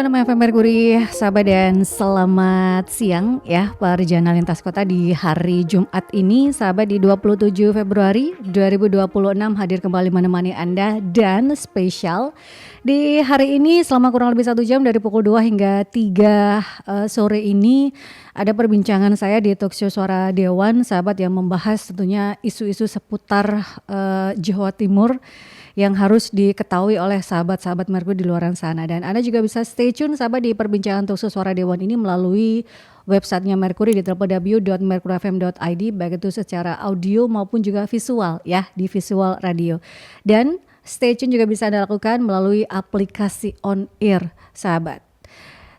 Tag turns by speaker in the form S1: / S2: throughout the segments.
S1: FM Merkuri, sahabat dan selamat siang ya Perjalanan Lintas Kota di hari Jumat ini. Sahabat di 27 Februari 2026 hadir kembali menemani Anda dan spesial di hari ini selama kurang lebih 1 jam dari pukul 2 hingga 3 sore ini ada perbincangan saya di Talkshow Suara Dewan, sahabat, yang membahas tentunya isu-isu seputar Jawa Timur yang harus diketahui oleh sahabat-sahabat Merkuri di luar sana. Dan Anda juga bisa stay tune sahabat di perbincangan Talkshow Suara Dewan ini melalui websitenya Merkuri di www.merkurifm.id, baik itu secara audio maupun juga visual ya, di visual radio. Dan stay tune juga bisa Anda lakukan melalui aplikasi on air sahabat.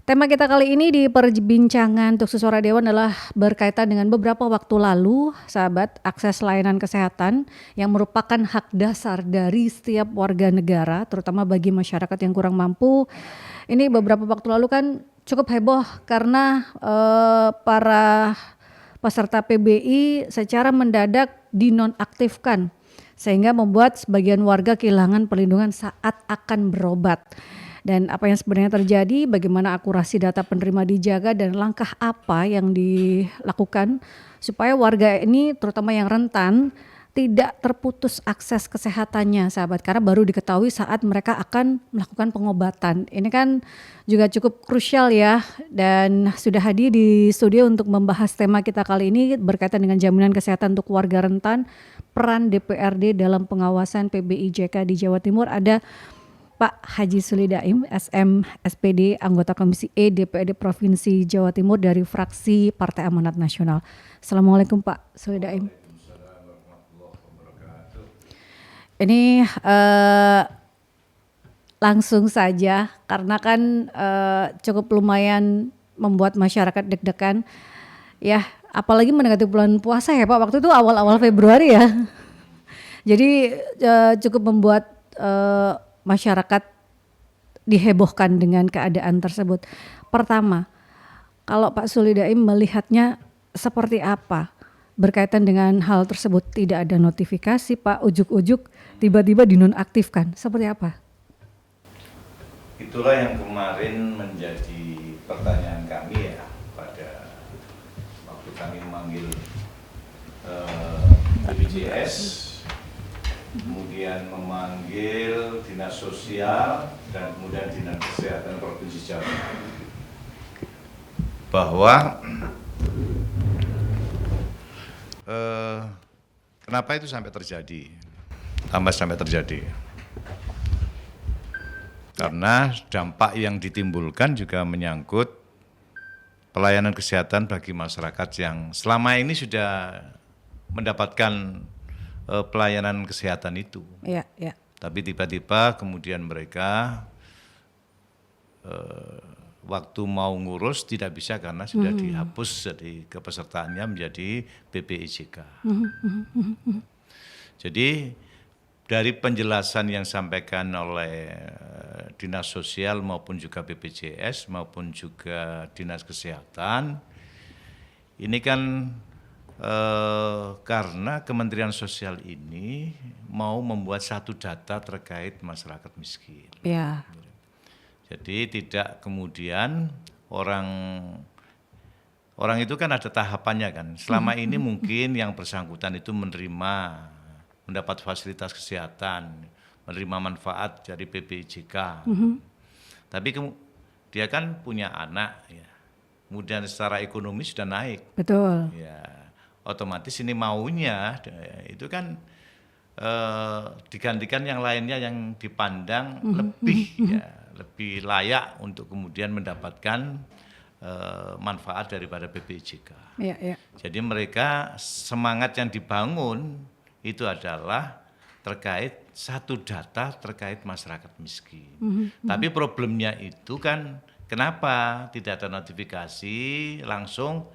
S1: Tema kita kali ini di perbincangan Talkshow Suara Dewan adalah berkaitan dengan beberapa waktu lalu, sahabat, akses layanan kesehatan yang merupakan hak dasar dari setiap warga negara, terutama bagi masyarakat yang kurang mampu. Ini beberapa waktu lalu kan cukup heboh karena para peserta PBI secara mendadak dinonaktifkan, sehingga membuat sebagian warga kehilangan perlindungan saat akan berobat. Dan apa yang sebenarnya terjadi, bagaimana akurasi data penerima dijaga, dan langkah apa yang dilakukan supaya warga ini terutama yang rentan tidak terputus akses kesehatannya sahabat, karena baru diketahui saat mereka akan melakukan pengobatan. Ini kan juga cukup krusial ya, dan sudah hadir di studio untuk membahas tema kita kali ini berkaitan dengan jaminan kesehatan untuk warga rentan, peran DPRD dalam pengawasan PBIJK di Jawa Timur. Ada Pak Haji Suli Daim, SM SPD, anggota Komisi E DPRD Provinsi Jawa Timur dari fraksi Partai Amanat Nasional. Assalamualaikum Pak Suli Daim. Ini langsung saja karena kan cukup lumayan membuat masyarakat deg-degan ya, apalagi mendekati bulan puasa ya Pak, waktu itu awal-awal Februari ya. Jadi cukup membuat masyarakat dihebohkan dengan keadaan tersebut. Pertama, kalau Pak Suli Daim melihatnya seperti apa berkaitan dengan hal tersebut? Tidak ada notifikasi Pak, ujuk-ujuk tiba-tiba dinonaktifkan, seperti apa?
S2: Itulah yang kemarin menjadi pertanyaan kami ya, pada waktu kami memanggil BPJS, kemudian memanggil Dinas Sosial dan kemudian Dinas Kesehatan Provinsi Jawa Timur, bahwa kenapa itu sampai terjadi, karena dampak yang ditimbulkan juga menyangkut pelayanan kesehatan bagi masyarakat yang selama ini sudah mendapatkan pelayanan kesehatan itu.
S1: Ya, ya.
S2: Tapi tiba-tiba kemudian mereka waktu mau ngurus tidak bisa karena sudah dihapus dari kepesertaannya menjadi PBIJK. Jadi dari penjelasan yang disampaikan oleh Dinas Sosial maupun juga BPJS maupun juga Dinas Kesehatan, ini kan karena Kementerian Sosial ini mau membuat satu data terkait masyarakat miskin. Ya. Jadi tidak kemudian orang itu kan ada tahapannya kan. Selama ini mungkin yang bersangkutan itu mendapat fasilitas kesehatan, menerima manfaat dari PBIJK. Tapi dia kan punya anak ya. Kemudian secara ekonomi sudah naik. Betul. Ya. Otomatis ini maunya itu kan digantikan yang lainnya yang dipandang lebih layak untuk kemudian mendapatkan manfaat daripada PBIJK. Ya, ya. Jadi mereka semangat yang dibangun itu adalah terkait satu data terkait masyarakat miskin. Tapi problemnya itu kan kenapa tidak ada notifikasi langsung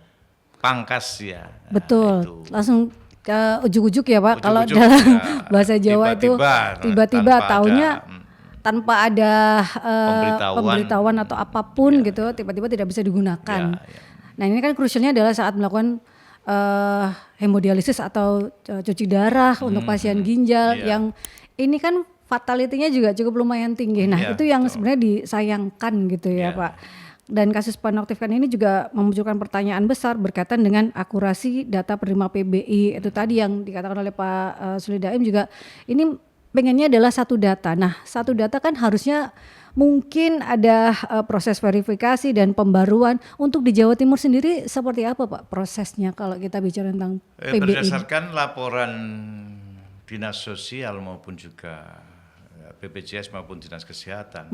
S2: pangkas ya.
S1: Betul, itu langsung ke ujuk-ujuk ya Pak, kalau dalam bahasa Jawa tiba-tiba taunya tanpa ada pemberitahuan atau apapun gitu, tiba-tiba tidak bisa digunakan. Nah ini kan krusialnya adalah saat melakukan hemodialisis atau cuci darah untuk pasien ginjal yang ini kan fatality-nya juga cukup lumayan tinggi. Nah, itu yang sebenarnya disayangkan gitu ya, Pak. Dan kasus penonaktifkan ini juga memunculkan pertanyaan besar berkaitan dengan akurasi data penerima PBI. Itu tadi yang dikatakan oleh Pak Suli Daim juga, ini pengennya adalah satu data. Nah, satu data kan harusnya mungkin ada proses verifikasi dan pembaruan. Untuk di Jawa Timur sendiri seperti apa Pak prosesnya kalau kita bicara tentang PBI?
S2: Berdasarkan laporan Dinas Sosial maupun juga BPJS maupun Dinas Kesehatan,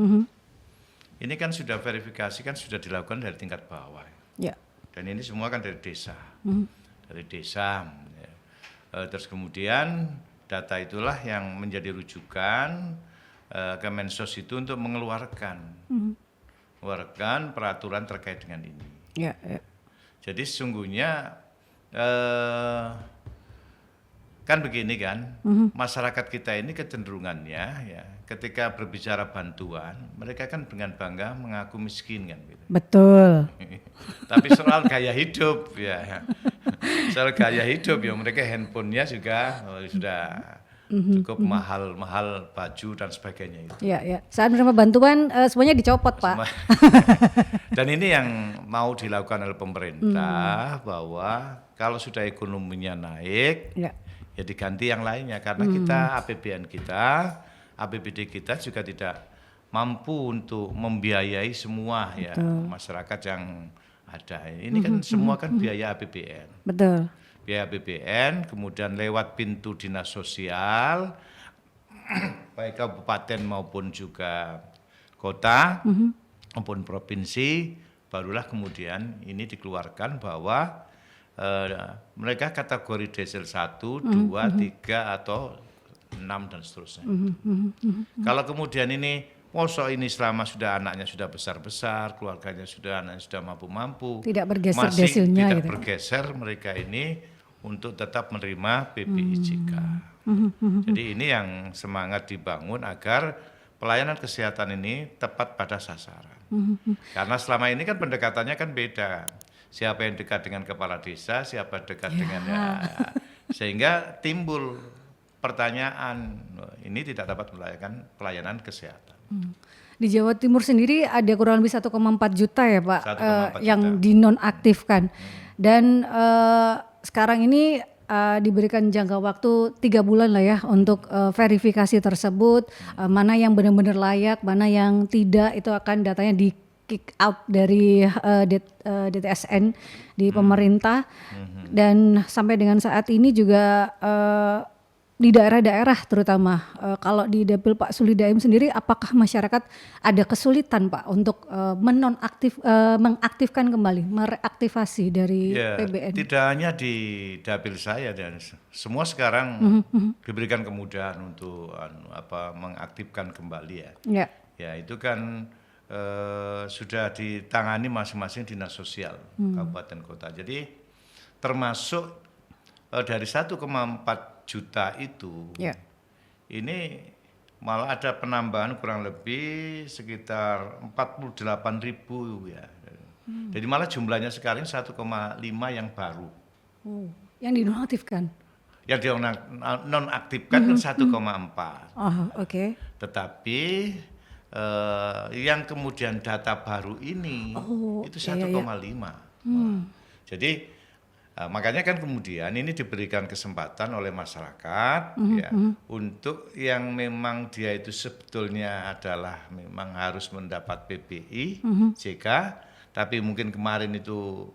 S2: ini kan sudah verifikasi kan sudah dilakukan dari tingkat bawah. Ya. Dan ini semua kan dari desa. Dari desa. Ya. Terus kemudian data itulah yang menjadi rujukan Kemensos itu untuk mengeluarkan peraturan terkait dengan ini. Ya. Jadi sesungguhnya kan begini kan, masyarakat kita ini kecenderungannya ya ketika berbicara bantuan, mereka kan dengan bangga mengaku miskin kan gitu.
S1: Betul.
S2: Tapi soal gaya hidup ya. Soal gaya hidup ya mereka handphonenya juga sudah cukup mahal baju dan sebagainya itu.
S1: Ya. Saat menerima bantuan semuanya dicopot, Pak.
S2: Dan ini yang mau dilakukan oleh pemerintah bahwa kalau sudah ekonominya naik, ya diganti yang lainnya karena kita APBD kita juga tidak mampu untuk membiayai semua ya masyarakat yang ada. Ini kan semua kan biaya APBN.
S1: Betul.
S2: Biaya APBN, kemudian lewat pintu dinas sosial, baik kabupaten maupun juga kota maupun provinsi, barulah kemudian ini dikeluarkan bahwa mereka kategori desil 1, 2, 3 atau 6 dan seterusnya. Kalau kemudian ini ini selama sudah anaknya sudah besar-besar, keluarganya anaknya sudah mampu-mampu,
S1: tidak bergeser
S2: masih
S1: desilnya
S2: tidak
S1: gitu.
S2: bergeser mereka ini untuk tetap menerima PPIJK. Jadi ini yang semangat dibangun agar pelayanan kesehatan ini tepat pada sasaran. Karena selama ini kan pendekatannya kan beda. Siapa yang dekat dengan kepala desa, siapa dekat dengan sehingga timbul pertanyaan, ini tidak dapat melakukan pelayanan kesehatan.
S1: Di Jawa Timur sendiri ada kurang lebih 1,4 juta ya Pak yang dinonaktifkan. Dan sekarang ini diberikan jangka waktu 3 bulan lah ya untuk verifikasi tersebut, mana yang benar-benar layak, mana yang tidak, itu akan datanya di kick out dari DTSN di pemerintah. Dan sampai dengan saat ini juga di daerah-daerah terutama kalau di Dapil Pak Suli Daim sendiri, apakah masyarakat ada kesulitan Pak untuk mengaktifkan kembali, mereaktivasi dari PBN?
S2: Tidak hanya di Dapil saya dan semua sekarang diberikan kemudahan untuk mengaktifkan kembali ya. Ya itu kan sudah ditangani masing-masing dinas sosial kabupaten kota. Jadi termasuk dari 1,4 juta itu, ini malah ada penambahan kurang lebih sekitar 48.000 ya. Jadi malah jumlahnya sekarang 1,5 yang baru.
S1: Yang dinonaktifkan?
S2: Yang dinonaktifkan kan 1,4.
S1: Oke.
S2: Tetapi yang kemudian data baru ini itu 1,5. Jadi makanya kan kemudian ini diberikan kesempatan oleh masyarakat ya untuk yang memang dia itu sebetulnya adalah memang harus mendapat PPI JK, tapi mungkin kemarin itu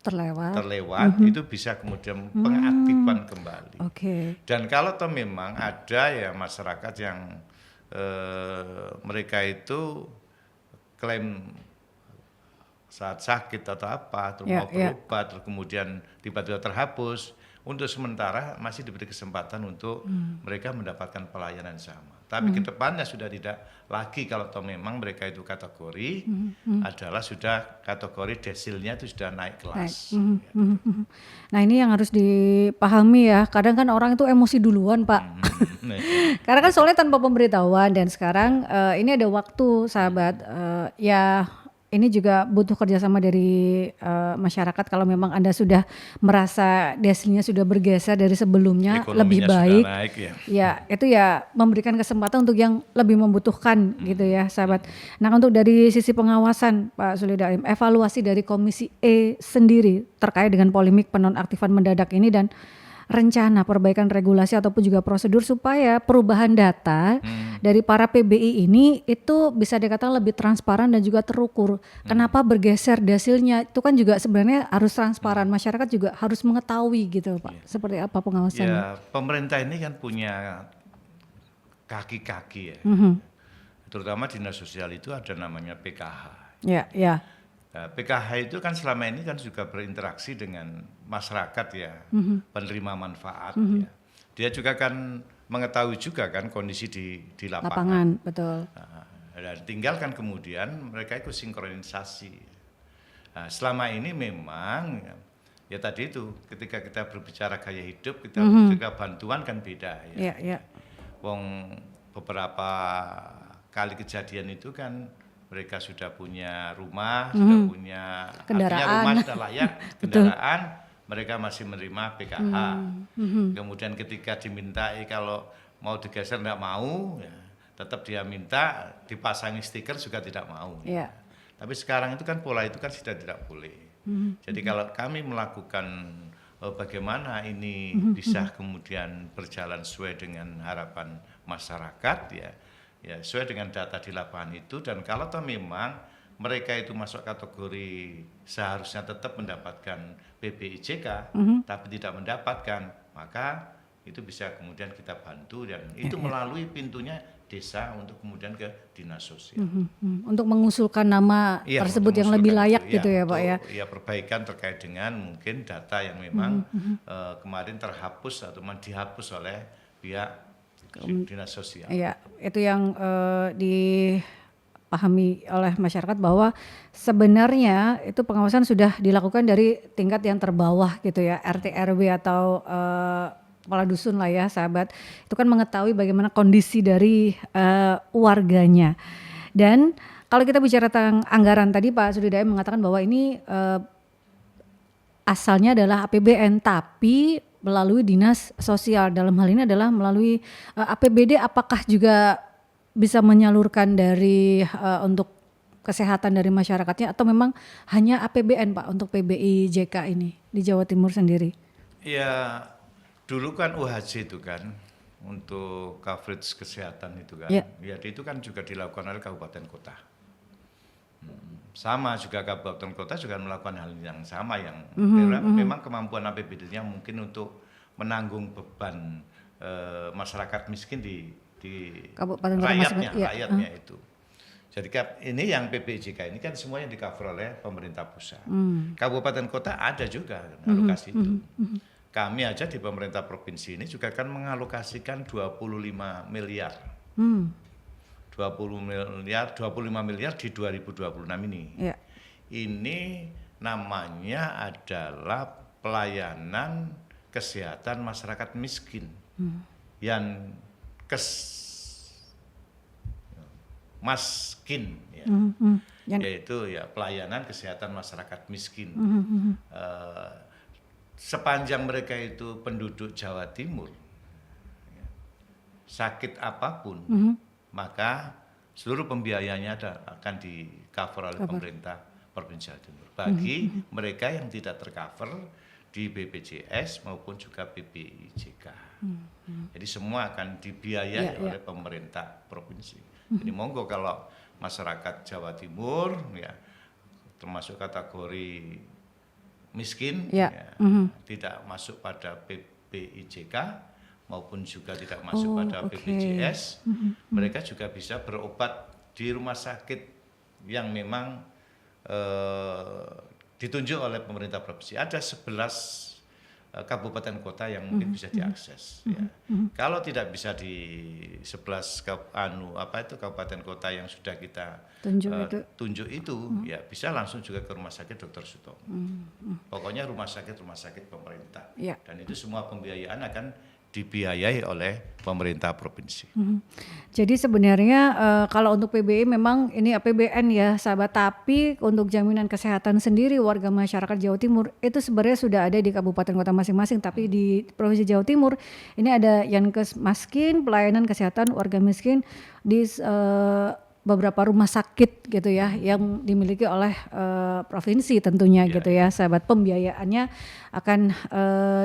S2: terlewat itu bisa kemudian pengaktifan kembali. Dan kalau toh memang ada ya masyarakat yang mereka itu klaim saat sakit atau apa, terus mau berobat, terus kemudian tiba-tiba terhapus, untuk sementara masih diberi kesempatan untuk mereka mendapatkan pelayanan sama. Tapi ke depannya sudah tidak lagi kalau toh memang mereka itu kategori adalah sudah kategori desilnya itu sudah naik kelas.
S1: Nah ini yang harus dipahami ya, kadang kan orang itu emosi duluan Pak. Karena kan soalnya tanpa pemberitahuan, dan sekarang ini ada waktu sahabat ya ini juga butuh kerjasama dari masyarakat. Kalau memang Anda sudah merasa desilnya sudah bergeser dari sebelumnya lebih baik,
S2: sudah naik,
S1: ya itu ya memberikan kesempatan untuk yang lebih membutuhkan gitu ya sahabat. Nah untuk dari sisi pengawasan Pak Sulidaim, evaluasi dari Komisi E sendiri terkait dengan polemik penonaktifan mendadak ini dan rencana perbaikan regulasi ataupun juga prosedur supaya perubahan data dari para PBI ini itu bisa dikatakan lebih transparan dan juga terukur. Kenapa bergeser desilnya itu kan juga sebenarnya harus transparan, masyarakat juga harus mengetahui gitu Pak. Seperti apa pengawasannya?
S2: Ya, pemerintah ini kan punya kaki-kaki ya. Terutama dinas sosial itu ada namanya PKH.
S1: Ya, ya.
S2: Nah, PKH itu kan selama ini kan juga berinteraksi dengan masyarakat ya, penerima manfaat ya. Dia juga kan mengetahui juga kan kondisi di lapangan.
S1: Betul.
S2: Nah, dan tinggal kan kemudian mereka ikut sinkronisasi. Nah, selama ini memang ya tadi itu ketika kita berbicara gaya hidup, kita juga bantuan kan beda ya. Wong beberapa kali kejadian itu kan mereka sudah punya rumah, sudah punya
S1: kendaraan,
S2: rumah sudah layak, kendaraan, mereka masih menerima PKH. Kemudian ketika dimintai kalau mau digeser tidak mau, ya, tetap dia minta dipasangi stiker juga tidak mau. Ya. Tapi sekarang itu kan pola itu kan sudah tidak boleh. Jadi kalau kami melakukan bagaimana ini bisa kemudian berjalan sesuai dengan harapan masyarakat ya sesuai dengan data di lapangan itu, dan kalau toh memang mereka itu masuk kategori seharusnya tetap mendapatkan PBIJK tapi tidak mendapatkan, maka itu bisa kemudian kita bantu dan itu melalui pintunya desa untuk kemudian ke dinas sosial.
S1: Untuk mengusulkan nama tersebut yang lebih layak gitu ya Pak ya.
S2: Ya perbaikan terkait dengan mungkin data yang memang kemarin terhapus atau dihapus oleh pihak dinas sosial. Iya,
S1: itu yang dipahami oleh masyarakat bahwa sebenarnya itu pengawasan sudah dilakukan dari tingkat yang terbawah gitu ya, RT RW atau kepala dusun lah ya sahabat. Itu kan mengetahui bagaimana kondisi dari warganya. Dan kalau kita bicara tentang anggaran tadi Pak Sulidaim mengatakan bahwa ini asalnya adalah APBN tapi melalui dinas sosial, dalam hal ini adalah melalui APBD. Apakah juga bisa menyalurkan dari untuk kesehatan dari masyarakatnya atau memang hanya APBN Pak untuk PBIJK ini di Jawa Timur sendiri?
S2: Ya dulu kan UHJ itu kan untuk coverage kesehatan itu kan, ya itu kan juga dilakukan oleh kabupaten kota. Sama juga kabupaten kota juga melakukan hal yang sama yang memang kemampuan APBD-nya mungkin untuk menanggung beban masyarakat miskin di
S1: kabupaten
S2: rakyatnya itu. Jadi ini yang PBIJK ini kan semuanya di cover oleh pemerintah pusat. Kabupaten kota ada juga alokasi itu. Kami aja di pemerintah provinsi ini juga kan mengalokasikan 25 miliar. 25 miliar di 2026 ini. Ya. Ini namanya adalah pelayanan kesehatan masyarakat miskin yang maskin ya. Yaitu ya pelayanan kesehatan masyarakat miskin. Sepanjang mereka itu penduduk Jawa Timur, sakit apapun, maka seluruh pembiayanya akan di cover oleh pemerintah Provinsi Jawa Timur. Bagi mereka yang tidak tercover di BPJS maupun juga PBIJK. Jadi semua akan dibiayai oleh pemerintah provinsi. Jadi monggo kalau masyarakat Jawa Timur ya termasuk kategori miskin tidak masuk pada PBIJK maupun juga tidak masuk pada BPJS, mereka juga bisa berobat di rumah sakit yang memang ditunjuk oleh pemerintah provinsi. Ada 11 kabupaten kota yang mungkin bisa diakses. Ya. Kalau tidak bisa di 11 kabupaten kota yang sudah kita tunjuk itu, ya bisa langsung juga ke rumah sakit Dr. Sutomo. Pokoknya rumah sakit pemerintah. Dan itu semua pembiayaan akan dibiayai oleh pemerintah provinsi.
S1: Jadi sebenarnya kalau untuk PBI memang ini APBN ya sahabat, tapi untuk jaminan kesehatan sendiri warga masyarakat Jawa Timur itu sebenarnya sudah ada di kabupaten kota masing-masing, tapi di Provinsi Jawa Timur ini ada Yankes Maskin, pelayanan kesehatan warga miskin di beberapa rumah sakit gitu ya yang dimiliki oleh provinsi tentunya gitu ya sahabat. Pembiayaannya akan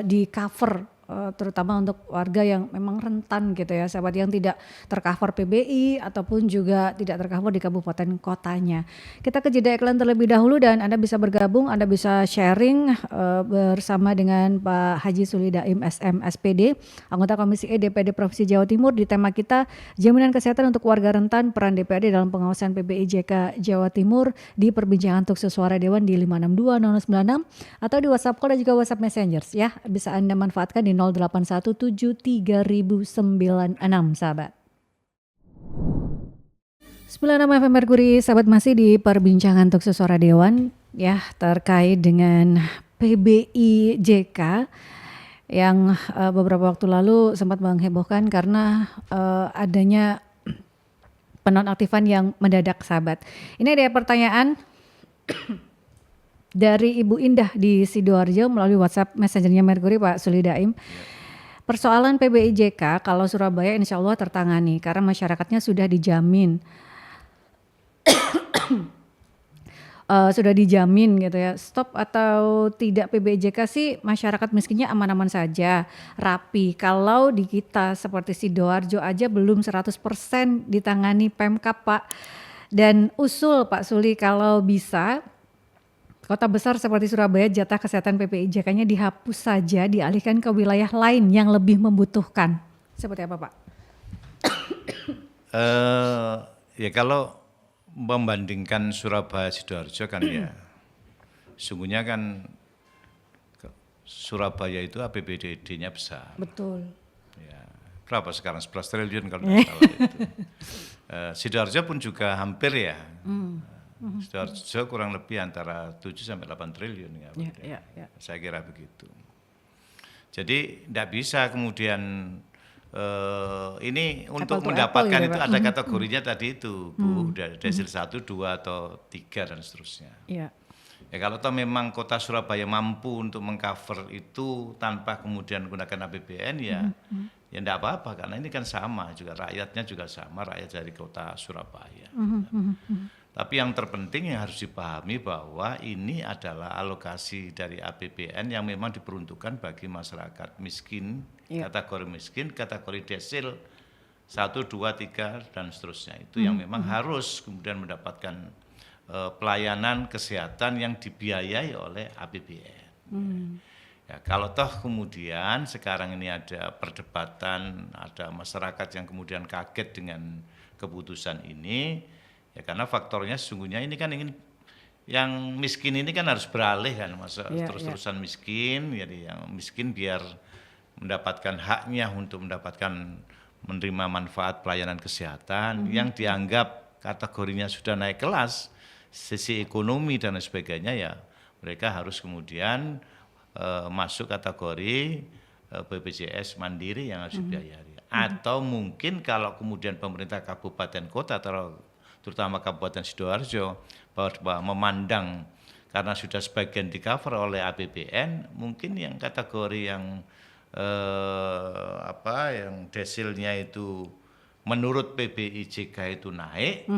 S1: di cover terutama untuk warga yang memang rentan gitu ya sahabat, yang tidak tercover PBI ataupun juga tidak tercover di kabupaten kotanya. Kita ke jeda iklan terlebih dahulu dan Anda bisa bergabung, Anda bisa sharing bersama dengan Pak Haji Suli Daim SM SPD, anggota Komisi E DPRD Provinsi Jawa Timur, di tema kita jaminan kesehatan untuk warga rentan, peran DPRD dalam pengawasan PBI JK Jawa Timur, di perbincangan untuk suara Dewan di 5620096 atau di WhatsApp call dan juga WhatsApp Messengers ya. Bisa Anda manfaatkan di 08173096 sahabat. 96 FM Merkuri sahabat, masih di perbincangan untuk suara Dewan ya terkait dengan PBI JK yang beberapa waktu lalu sempat menghebohkan karena adanya penonaktifan yang mendadak sahabat. Ini ada pertanyaan dari Ibu Indah di Sidoarjo melalui WhatsApp Messengernya Merkuri Pak Suli Daim. Persoalan PBI JK kalau Surabaya insya Allah tertangani karena masyarakatnya sudah dijamin. Sudah dijamin gitu ya. Stop atau tidak PBI JK sih masyarakat miskinnya aman-aman saja, rapi. Kalau di kita seperti Sidoarjo aja belum 100% ditangani Pemkab Pak. Dan usul Pak Suli kalau bisa kota besar seperti Surabaya jatah kesehatan PBI JK-nya dihapus saja, dialihkan ke wilayah lain yang lebih membutuhkan. Seperti apa Pak?
S2: Ya kalau membandingkan Surabaya Sidoarjo kan ya, sungguhnya kan Surabaya itu APBD-nya besar.
S1: Betul.
S2: Ya, berapa sekarang 11 triliun kalau tidak salah itu. Sidoarjo pun juga hampir ya. Sidoarjo kurang lebih antara 7 sampai 8 triliun ya. Saya kira begitu. Jadi tidak bisa kemudian ini untuk mendapatkan itu ada kategorinya tadi itu Bu, desil 1, 2 atau 3 dan seterusnya. Ya kalau toh memang kota Surabaya mampu untuk mengcover itu tanpa kemudian menggunakan APBN ya tidak apa-apa, karena ini kan sama juga, rakyatnya juga sama, rakyat dari kota Surabaya. Tapi yang terpenting yang harus dipahami bahwa ini adalah alokasi dari APBN yang memang diperuntukkan bagi masyarakat miskin, kategori miskin, kategori desil 1, 2, 3 dan seterusnya. Itu yang memang harus kemudian mendapatkan pelayanan kesehatan yang dibiayai oleh APBN. Ya, kalau toh kemudian sekarang ini ada perdebatan, ada masyarakat yang kemudian kaget dengan keputusan ini, ya karena faktornya sesungguhnya ini kan ingin yang miskin ini kan harus beralih kan, masa terus-terusan miskin, jadi yang miskin biar mendapatkan haknya untuk mendapatkan menerima manfaat pelayanan kesehatan yang dianggap kategorinya sudah naik kelas, sisi ekonomi dan sebagainya, ya mereka harus kemudian masuk kategori BPJS Mandiri yang harus dibiayai. Atau mungkin kalau kemudian pemerintah kabupaten kota terutama Kabupaten Sidoarjo bahwa memandang karena sudah sebagian di cover oleh APBN, mungkin yang kategori yang yang desilnya itu menurut PBI JK itu naik,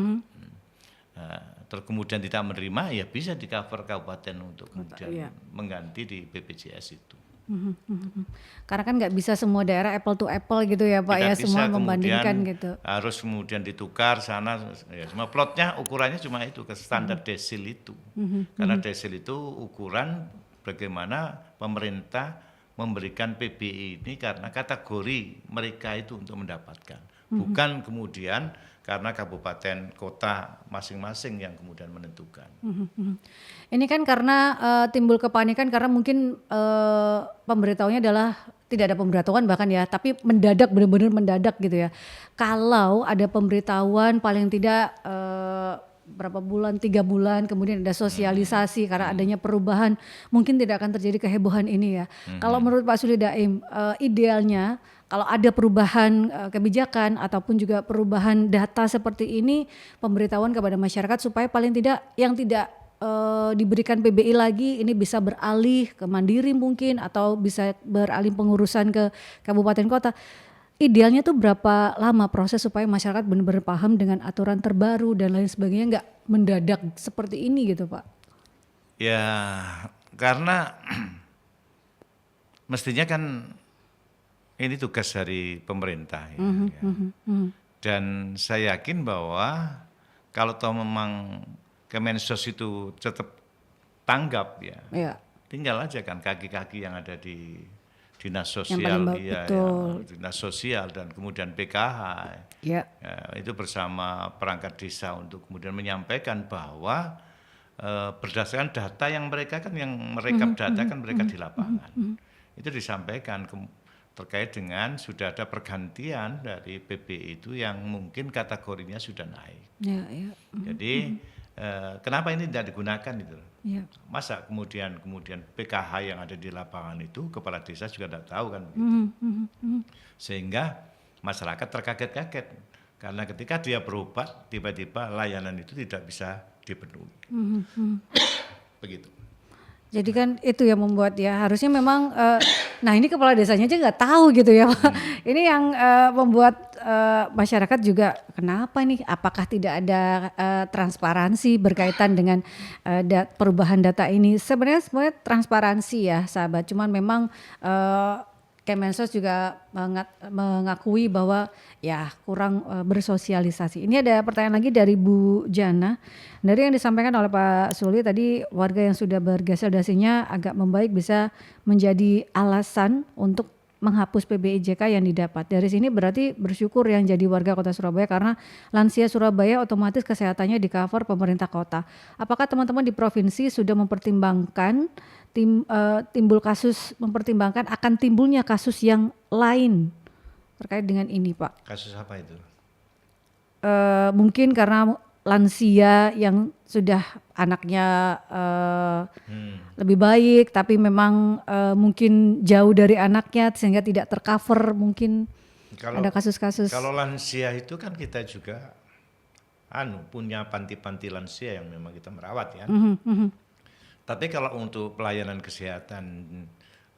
S2: terus kemudian tidak menerima, ya bisa di cover kabupaten untuk kemudian mengganti di BPJS itu.
S1: Karena kan nggak bisa semua daerah apple to apple gitu ya Pak,
S2: tidak
S1: ya
S2: bisa
S1: semua membandingkan gitu.
S2: Harus kemudian ditukar sana, ya semua plotnya ukurannya cuma itu ke standar desil itu. Karena desil itu ukuran bagaimana pemerintah memberikan PBI ini karena kategori mereka itu untuk mendapatkan, bukan kemudian karena kabupaten kota masing-masing yang kemudian menentukan.
S1: Ini kan karena timbul kepanikan karena mungkin pemberitahuannya adalah tidak ada pemberitahuan bahkan ya, tapi mendadak, benar-benar mendadak gitu ya. Kalau ada pemberitahuan paling tidak berapa bulan, 3 bulan, kemudian ada sosialisasi karena adanya perubahan, mungkin tidak akan terjadi kehebohan ini ya. Kalau menurut Pak Suli Daim, idealnya kalau ada perubahan kebijakan ataupun juga perubahan data seperti ini, pemberitahuan kepada masyarakat supaya paling tidak yang tidak diberikan PBI lagi ini bisa beralih ke mandiri mungkin atau bisa beralih pengurusan ke kabupaten kota. Idealnya tuh berapa lama proses supaya masyarakat benar-benar paham dengan aturan terbaru dan lain sebagainya, nggak mendadak seperti ini gitu Pak?
S2: Ya karena mestinya kan ini tugas dari pemerintah ya, dan saya yakin bahwa kalau toh memang Kemensos itu tetap tanggap ya, tinggal aja kan kaki-kaki yang ada di dinas sosial, dinas sosial dan kemudian PKH ya, itu bersama perangkat desa untuk kemudian menyampaikan bahwa berdasarkan data yang mereka kan yang merekap data kan mereka di lapangan itu disampaikan terkait dengan sudah ada pergantian dari PBI itu yang mungkin kategorinya sudah naik. Jadi kenapa ini tidak digunakan itu? Masa kemudian PKH yang ada di lapangan itu kepala desa juga tidak tahu kan begitu. Sehingga masyarakat terkaget-kaget karena ketika dia berobat tiba-tiba layanan itu tidak bisa dipenuhi. Begitu.
S1: Jadi kan itu yang membuat ya harusnya memang nah ini kepala desanya aja nggak tahu gitu ya Pak. Ini yang membuat masyarakat juga kenapa nih, apakah tidak ada transparansi berkaitan dengan perubahan data ini. Sebenarnya transparansi ya sahabat, cuman memang Kemensos juga mengakui bahwa ya kurang bersosialisasi. Ini ada pertanyaan lagi dari Bu Jana. Dari yang disampaikan oleh Pak Suli tadi, warga yang sudah bergeser dasinya agak membaik bisa menjadi alasan untuk menghapus PBIJK yang didapat. Dari sini berarti bersyukur yang jadi warga Kota Surabaya karena lansia Surabaya otomatis kesehatannya di cover pemerintah kota. Apakah teman-teman di provinsi sudah mempertimbangkan mempertimbangkan akan timbulnya kasus yang lain terkait dengan ini Pak?
S2: Kasus apa itu?
S1: Mungkin karena lansia yang sudah anaknya lebih baik tapi memang mungkin jauh dari anaknya sehingga tidak tercover, mungkin ada kasus-kasus.
S2: Kalau lansia itu kan kita juga punya panti-panti lansia yang memang kita merawat ya. Tapi kalau untuk pelayanan kesehatan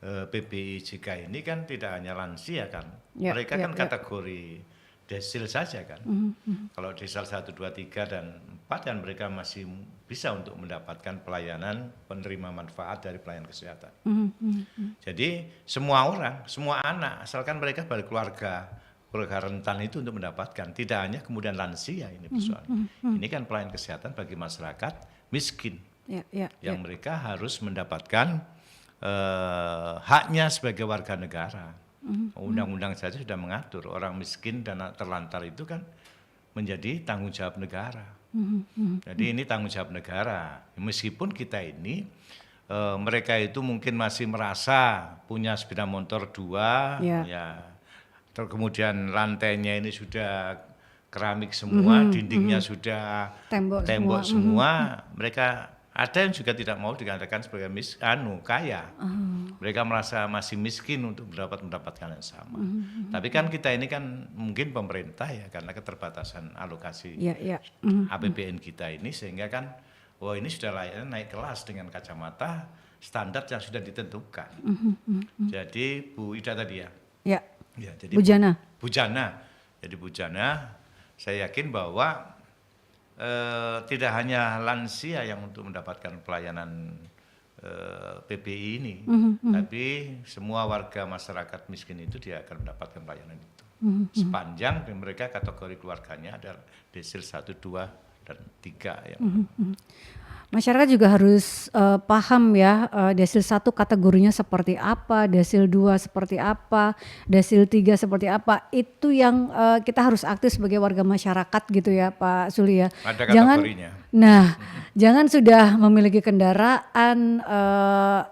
S2: PBIJK ini kan tidak hanya lansia kan, mereka kan kategori desil saja kan. Kalau desal 1, 2, 3 dan 4 dan mereka masih bisa untuk mendapatkan pelayanan penerima manfaat dari pelayanan kesehatan. Jadi semua orang, semua anak, asalkan mereka berkeluarga rentan itu untuk mendapatkan, tidak hanya kemudian lansia ini persoalan. Ini kan pelayanan kesehatan bagi masyarakat miskin. Yang mereka harus mendapatkan haknya sebagai warga negara. Undang-undang saja sudah mengatur orang miskin dan terlantar itu kan menjadi tanggung jawab negara. Jadi ini tanggung jawab negara. Meskipun kita ini mereka itu mungkin masih merasa punya sepeda motor 2, kemudian lantainya ini sudah keramik semua, dindingnya sudah tembok semua. Mereka ada yang juga tidak mau dikatakan sebagai kaya. Mereka merasa masih miskin untuk mendapatkan yang sama. Tapi kan kita ini kan mungkin pemerintah ya karena keterbatasan alokasi APBN kita ini sehingga kan ini sudah layanan naik kelas dengan kacamata standar yang sudah ditentukan. Jadi Bu Ida tadi ya. Jadi Bu Jana. Jadi Bu Jana, saya yakin bahwa tidak hanya lansia yang untuk mendapatkan pelayanan PBI ini, tapi semua warga masyarakat miskin itu dia akan mendapatkan pelayanan itu. Sepanjang mereka kategori keluarganya ada desil 1, 2, dan 3 ya.
S1: Masyarakat juga harus paham ya desil 1 kategorinya seperti apa, desil 2 seperti apa, desil 3 seperti apa. Itu yang kita harus aktif sebagai warga masyarakat gitu ya Pak Suli ya.
S2: Ada kategorinya.
S1: Jangan sudah memiliki kendaraan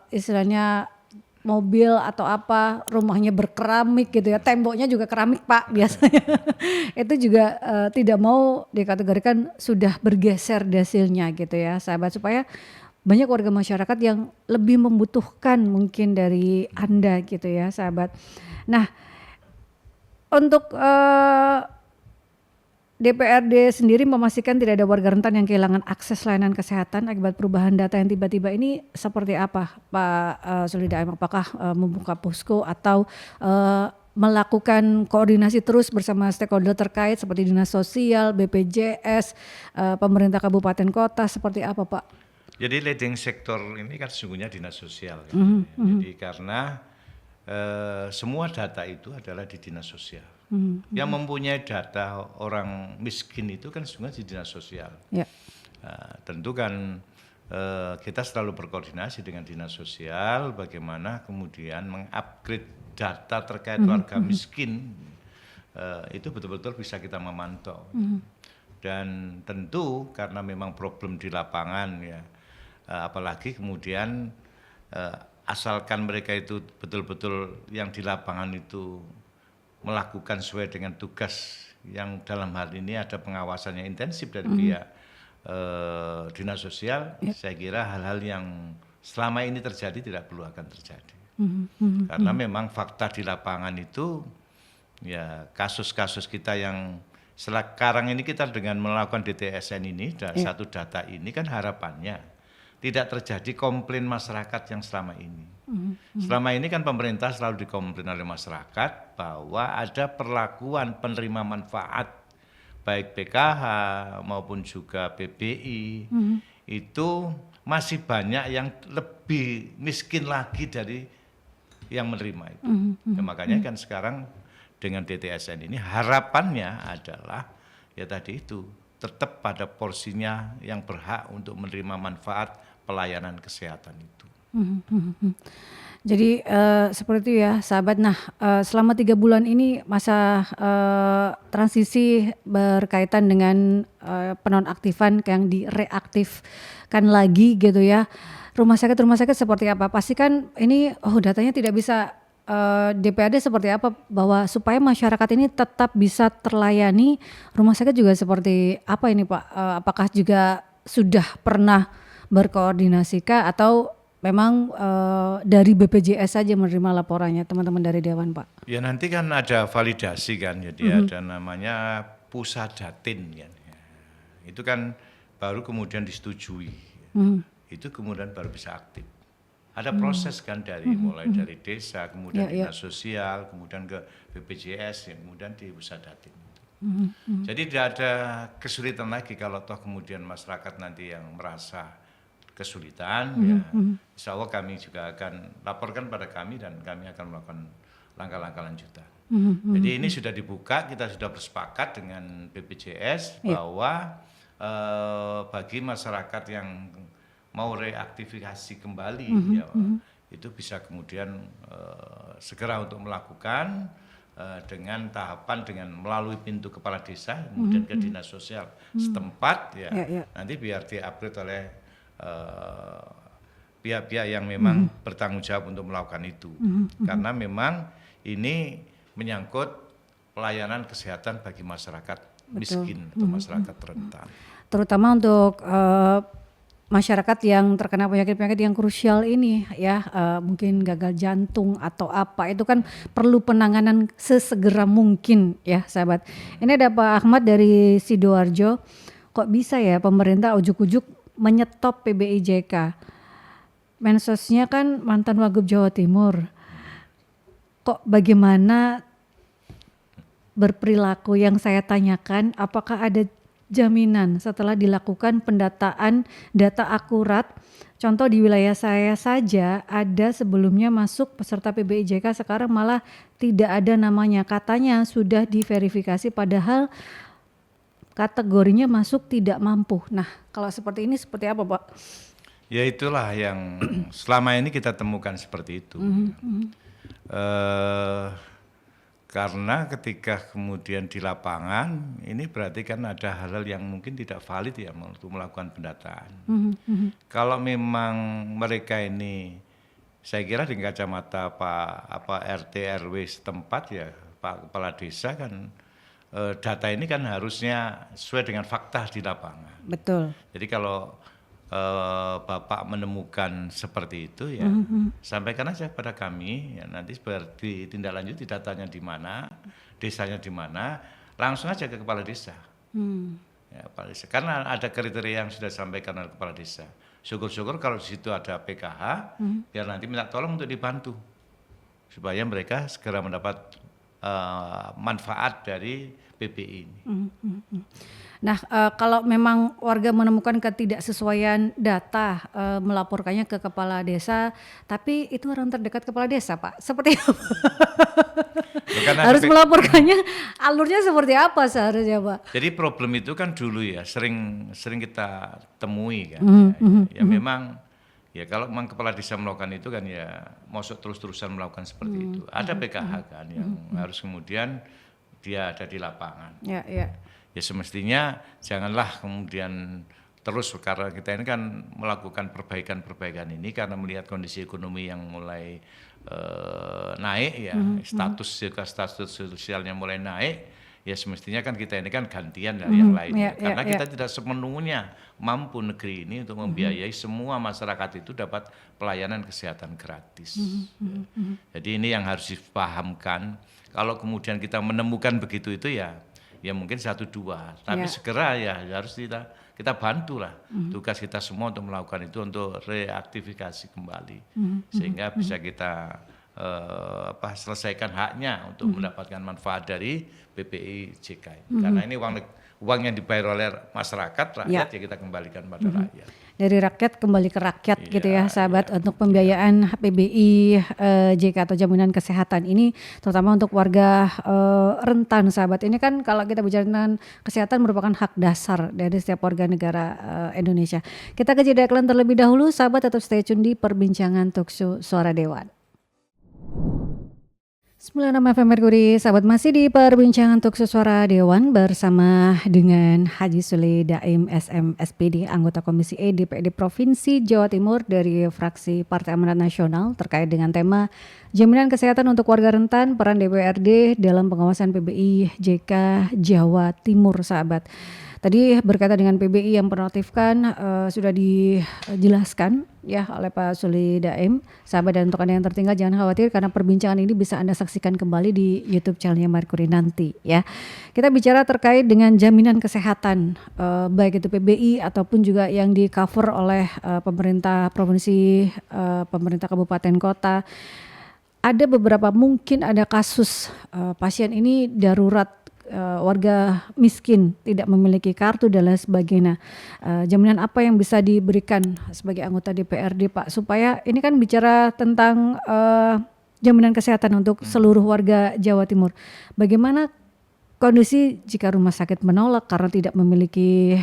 S1: istilahnya mobil atau apa, rumahnya berkeramik gitu ya, temboknya juga keramik Pak biasanya. Itu juga tidak mau dikategorikan sudah bergeser hasilnya gitu ya sahabat, supaya banyak warga masyarakat yang lebih membutuhkan mungkin dari Anda gitu ya sahabat. Nah, untuk DPRD sendiri memastikan tidak ada warga rentan yang kehilangan akses layanan kesehatan akibat perubahan data yang tiba-tiba ini seperti apa Pak Solidaim? Apakah membuka posko atau melakukan koordinasi terus bersama stakeholder terkait seperti Dinas Sosial, BPJS, pemerintah kabupaten kota, seperti apa Pak?
S2: Jadi leading sektor ini kan sesungguhnya Dinas Sosial. Kan? Jadi karena semua data itu adalah di Dinas Sosial. Yang mempunyai data orang miskin itu kan sesungguhnya di Dinas Sosial. Yeah. Tentu kan kita selalu berkoordinasi dengan Dinas Sosial bagaimana kemudian mengupgrade data terkait warga miskin itu betul-betul bisa kita memantau. Dan tentu karena memang problem di lapangan ya, apalagi kemudian asalkan mereka itu betul-betul yang di lapangan itu melakukan sesuai dengan tugas yang dalam hal ini ada pengawasannya intensif dari pihak Dinas Sosial, saya kira hal-hal yang selama ini terjadi tidak perlu akan terjadi. Karena memang fakta di lapangan itu ya kasus-kasus kita yang sekarang ini kita dengan melakukan DTSN ini satu data ini kan harapannya tidak terjadi komplain masyarakat yang selama ini. Selama ini kan pemerintah selalu dikomplain oleh masyarakat bahwa ada perlakuan penerima manfaat baik PKH maupun juga PBI itu masih banyak yang lebih miskin lagi dari yang menerima itu. Makanya kan sekarang dengan DTSN ini harapannya adalah ya tadi itu tetap pada porsinya yang berhak untuk menerima manfaat pelayanan kesehatan itu.
S1: Jadi seperti itu ya sahabat. Nah selama 3 bulan ini masa transisi berkaitan dengan penonaktifan yang direaktifkan lagi gitu ya. Rumah sakit seperti apa? Pastikan ini datanya tidak bisa DPRD seperti apa bahwa supaya masyarakat ini tetap bisa terlayani. Rumah sakit juga seperti apa ini Pak? Apakah juga sudah pernah berkoordinasikah atau memang dari BPJS saja menerima laporannya teman-teman dari Dewan Pak?
S2: Ya nanti kan ada validasi kan, jadi ada namanya Pusadatin kan. Itu kan baru kemudian disetujui, itu kemudian baru bisa aktif. Ada proses kan mulai dari desa, kemudian Dinas Sosial, kemudian ke BPJS, kemudian di Pusadatin. Jadi tidak ada kesulitan lagi kalau toh kemudian masyarakat nanti yang merasa kesulitan, ya insya Allah kami juga akan laporkan pada kami dan kami akan melakukan langkah-langkah lanjutan. Jadi ini sudah dibuka, kita sudah bersepakat dengan BPJS bahwa bagi masyarakat yang mau reaktifikasi kembali, itu bisa kemudian segera untuk melakukan dengan tahapan dengan melalui pintu kepala desa, kemudian ke Dinas Sosial setempat, nanti biar di-upgrade oleh pihak-pihak yang memang bertanggung jawab untuk melakukan itu. Karena memang ini menyangkut pelayanan kesehatan bagi masyarakat miskin atau masyarakat rentan.
S1: Terutama untuk masyarakat yang terkena penyakit-penyakit yang krusial ini ya, mungkin gagal jantung atau apa, itu kan perlu penanganan sesegera mungkin ya sahabat. Ini ada Pak Ahmad dari Sidoarjo. Kok bisa ya pemerintah ujuk-ujuk menyetop PBIJK? Mensosnya kan mantan Wagub Jawa Timur. Kok bagaimana berperilaku yang saya tanyakan, apakah ada jaminan setelah dilakukan pendataan data akurat? Contoh di wilayah saya saja ada sebelumnya masuk peserta PBIJK, sekarang malah tidak ada namanya. Katanya sudah diverifikasi padahal kategorinya masuk tidak mampu. Nah, kalau seperti ini seperti apa, Pak?
S2: Ya itulah yang selama ini kita temukan seperti itu. Karena ketika kemudian di lapangan, ini berarti kan ada hal-hal yang mungkin tidak valid ya untuk melakukan pendataan. Kalau memang mereka ini saya kira di kacamata Pak RT RW setempat ya, Pak Kepala Desa kan data ini kan harusnya sesuai dengan fakta di lapangan.
S1: Betul.
S2: Jadi kalau Bapak menemukan seperti itu ya, sampaikan aja pada kami, ya nanti seperti tindak lanjut datanya di mana, desanya di mana, langsung aja ke kepala desa. Ya, kepala desa. Karena ada kriteria yang sudah disampaikan oleh kepala desa. Syukur-syukur kalau di situ ada PKH, biar nanti minta tolong untuk dibantu supaya mereka segera mendapat manfaat dari PBI ini.
S1: Nah, kalau memang warga menemukan ketidaksesuaian data, melaporkannya ke kepala desa, tapi itu orang terdekat kepala desa, Pak. Seperti apa? Harus melaporkannya, alurnya seperti apa seharusnya, Pak?
S2: Jadi problem itu kan dulu ya, sering kita temui kan. Memang ya kalau memang kepala desa melakukan itu kan ya, maksud terus-terusan melakukan seperti itu. Ada PKH kan yang harus kemudian dia ada di lapangan. Ya semestinya janganlah kemudian terus, karena kita ini kan melakukan perbaikan ini karena melihat kondisi ekonomi yang mulai naik ya, status sosialnya mulai naik, ya semestinya kan kita ini kan gantian dari yang lain. Karena kita tidak sepenuhnya mampu negeri ini untuk membiayai semua masyarakat itu dapat pelayanan kesehatan gratis. Jadi ini yang harus dipahamkan. Kalau kemudian kita menemukan begitu itu ya mungkin 1-2, tapi segera ya harus kita bantulah tugas kita semua untuk melakukan itu, untuk reaktifikasi kembali sehingga bisa kita selesaikan haknya untuk mendapatkan manfaat dari PPI JK. Karena ini uang yang dibayar oleh masyarakat, rakyat ya kita kembalikan pada rakyat.
S1: Dari rakyat kembali ke rakyat gitu ya sahabat, untuk pembiayaan PBI JK atau jaminan kesehatan ini terutama untuk warga rentan sahabat. Ini kan kalau kita bicara tentang kesehatan merupakan hak dasar dari setiap warga negara Indonesia. Kita ke jeda iklan terlebih dahulu sahabat, tetap stay tune di perbincangan Talkshow Suara Dewan. 96 FM Merkuri, sahabat masih di perbincangan Talkshow Suara Dewan bersama dengan Haji Sule Daim SM SPD, anggota Komisi E DPRD Provinsi Jawa Timur dari fraksi Partai Amanat Nasional terkait dengan tema jaminan kesehatan untuk warga rentan, peran DPRD dalam pengawasan PBI JK Jawa Timur sahabat. Tadi berkaitan dengan PBI yang penonaktifkan sudah dijelaskan ya oleh Pak Sule Daim. Sahabat, dan untuk Anda yang tertinggal jangan khawatir karena perbincangan ini bisa Anda saksikan kembali di YouTube channelnya Merkuri nanti ya. Kita bicara terkait dengan jaminan kesehatan baik itu PBI ataupun juga yang di cover oleh pemerintah provinsi, pemerintah kabupaten kota. Ada beberapa mungkin ada kasus pasien ini darurat, warga miskin, tidak memiliki kartu dan lain sebagainya. Jaminan apa yang bisa diberikan sebagai anggota DPRD Pak, supaya ini kan bicara tentang jaminan kesehatan untuk seluruh warga Jawa Timur. Bagaimana kondisi jika rumah sakit menolak karena tidak memiliki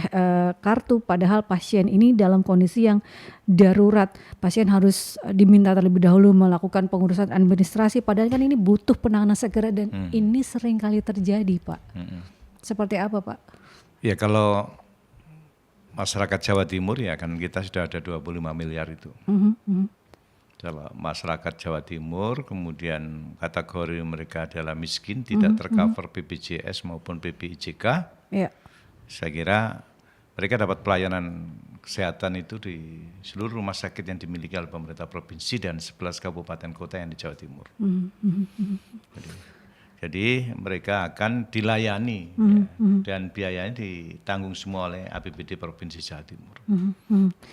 S1: kartu, padahal pasien ini dalam kondisi yang darurat. Pasien harus diminta terlebih dahulu melakukan pengurusan administrasi, padahal kan ini butuh penanganan segera dan ini sering kali terjadi Pak. Seperti apa Pak?
S2: Ya kalau masyarakat Jawa Timur ya kan kita sudah ada 25 miliar itu. Kalau masyarakat Jawa Timur kemudian kategori mereka adalah miskin, tidak tercover BPJS maupun BPIJK, saya kira mereka dapat pelayanan kesehatan itu di seluruh rumah sakit yang dimiliki oleh pemerintah provinsi dan 11 kabupaten kota yang di Jawa Timur. Jadi mereka akan dilayani dan biayanya ditanggung semua oleh APBD Provinsi Jawa Timur.